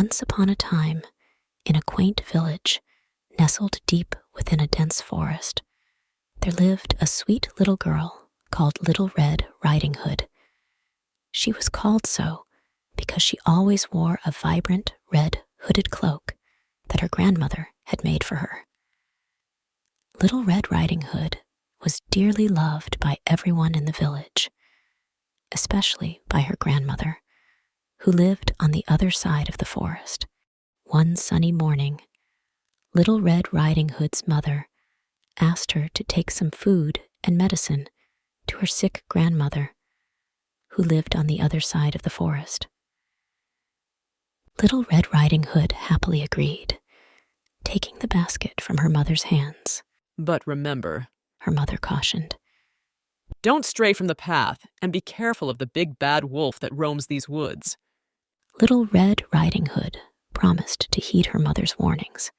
Once upon a time, in a quaint village, nestled deep within a dense forest, there lived a sweet little girl called Little Red Riding Hood. She was called so because she always wore a vibrant red hooded cloak that her grandmother had made for her. Little Red Riding Hood was dearly loved by everyone in the village, especially by her grandmother, who lived on the other side of the forest. One sunny morning, Little Red Riding Hood's mother asked her to take some food and medicine to her sick grandmother, who lived on the other side of the forest. Little Red Riding Hood happily agreed, taking the basket from her mother's hands. But remember, her mother cautioned, don't stray from the path and be careful of the big bad wolf that roams these woods. Little Red Riding Hood promised to heed her mother's warnings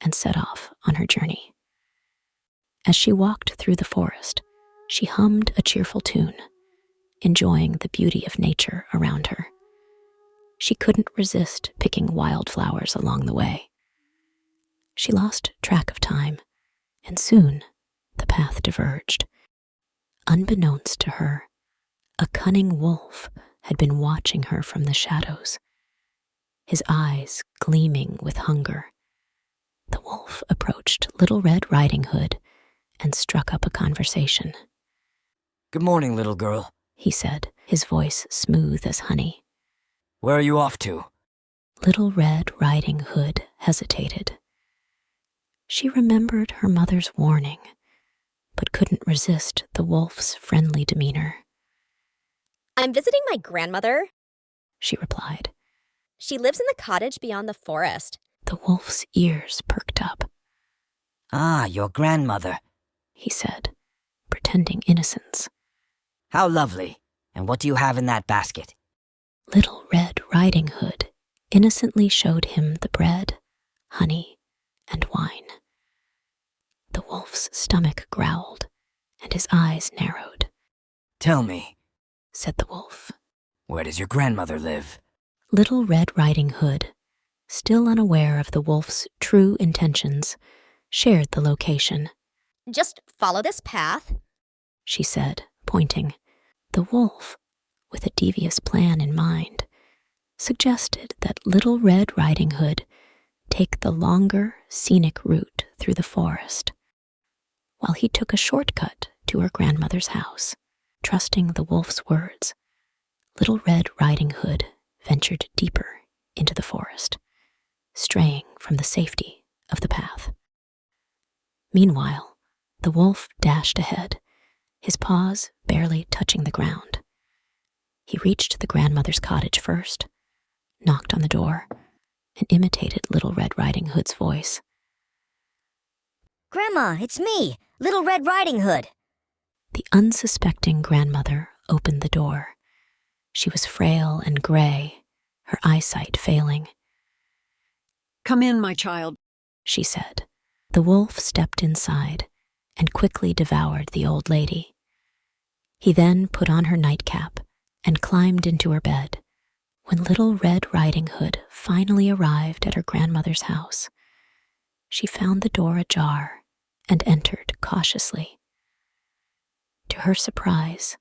and set off on her journey. As she walked through the forest, she hummed a cheerful tune, enjoying the beauty of nature around her. She couldn't resist picking wildflowers along the way. She lost track of time, and soon the path diverged. Unbeknownst to her, a cunning wolf had been watching her from the shadows, his eyes gleaming with hunger. The wolf approached Little Red Riding Hood and struck up a conversation. "Good morning, little girl," he said, his voice smooth as honey. "Where are you off to?" Little Red Riding Hood hesitated. She remembered her mother's warning, but couldn't resist the wolf's friendly demeanor. "I'm visiting my grandmother," she replied. "She lives in the cottage beyond the forest." The wolf's ears perked up. "Ah, your grandmother," he said, pretending innocence. "How lovely. And what do you have in that basket?" Little Red Riding Hood innocently showed him the bread, honey, and wine. The wolf's stomach growled, and his eyes narrowed. "Tell me," said the wolf, "where does your grandmother live?" Little Red Riding Hood, still unaware of the wolf's true intentions, shared the location. "Just follow this path," she said, pointing. The wolf, with a devious plan in mind, suggested that Little Red Riding Hood take the longer, scenic route through the forest, while he took a shortcut to her grandmother's house. Trusting the wolf's words, Little Red Riding Hood ventured deeper into the forest, straying from the safety of the path. Meanwhile, the wolf dashed ahead, his paws barely touching the ground. He reached the grandmother's cottage first, knocked on the door, and imitated Little Red Riding Hood's voice. "Grandma, it's me, Little Red Riding Hood." The unsuspecting grandmother opened the door. She was frail and gray, her eyesight failing. "Come in, my child," she said. The wolf stepped inside and quickly devoured the old lady. He then put on her nightcap and climbed into her bed. When Little Red Riding Hood finally arrived at her grandmother's house, she found the door ajar and entered cautiously. To her surprise,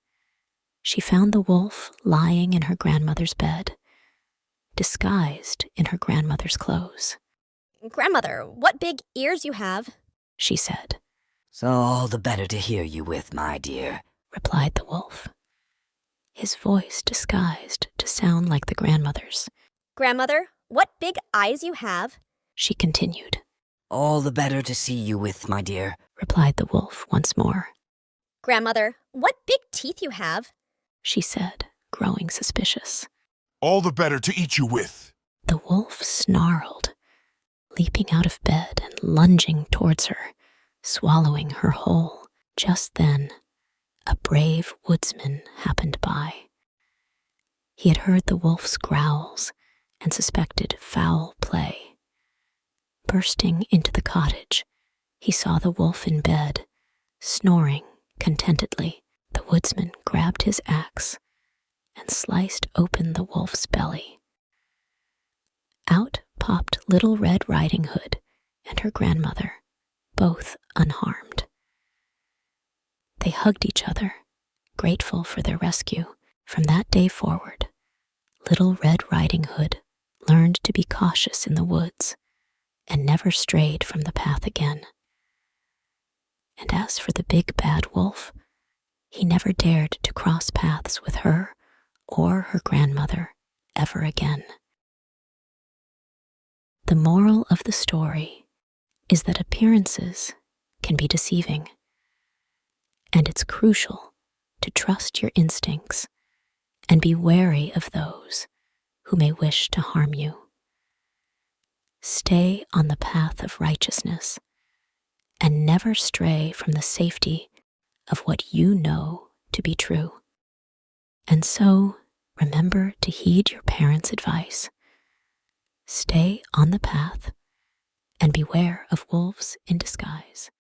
she found the wolf lying in her grandmother's bed, disguised in her grandmother's clothes. "Grandmother, what big ears you have," she said. "So all the better to hear you with, my dear," replied the wolf, his voice disguised to sound like the grandmother's. "Grandmother, what big eyes you have," she continued. "All the better to see you with, my dear," replied the wolf once more. "Grandmother, what big teeth you have," she said, growing suspicious. "All the better to eat you with." The wolf snarled, leaping out of bed and lunging towards her, swallowing her whole. Just then, a brave woodsman happened by. He had heard the wolf's growls and suspected foul play. Bursting into the cottage, he saw the wolf in bed, snoring contentedly. The woodsman grabbed his axe and sliced open the wolf's belly. Out popped Little Red Riding Hood and her grandmother, both unharmed. They hugged each other, grateful for their rescue. From that day forward, Little Red Riding Hood learned to be cautious in the woods and never strayed from the path again. And as for the big bad wolf, he never dared to cross paths with her or her grandmother ever again. The moral of the story is that appearances can be deceiving, and it's crucial to trust your instincts and be wary of those who may wish to harm you. Stay on the path of righteousness and never stray from the safety of what you know to be true. And so, remember to heed your parents' advice. Stay on the path and beware of wolves in disguise.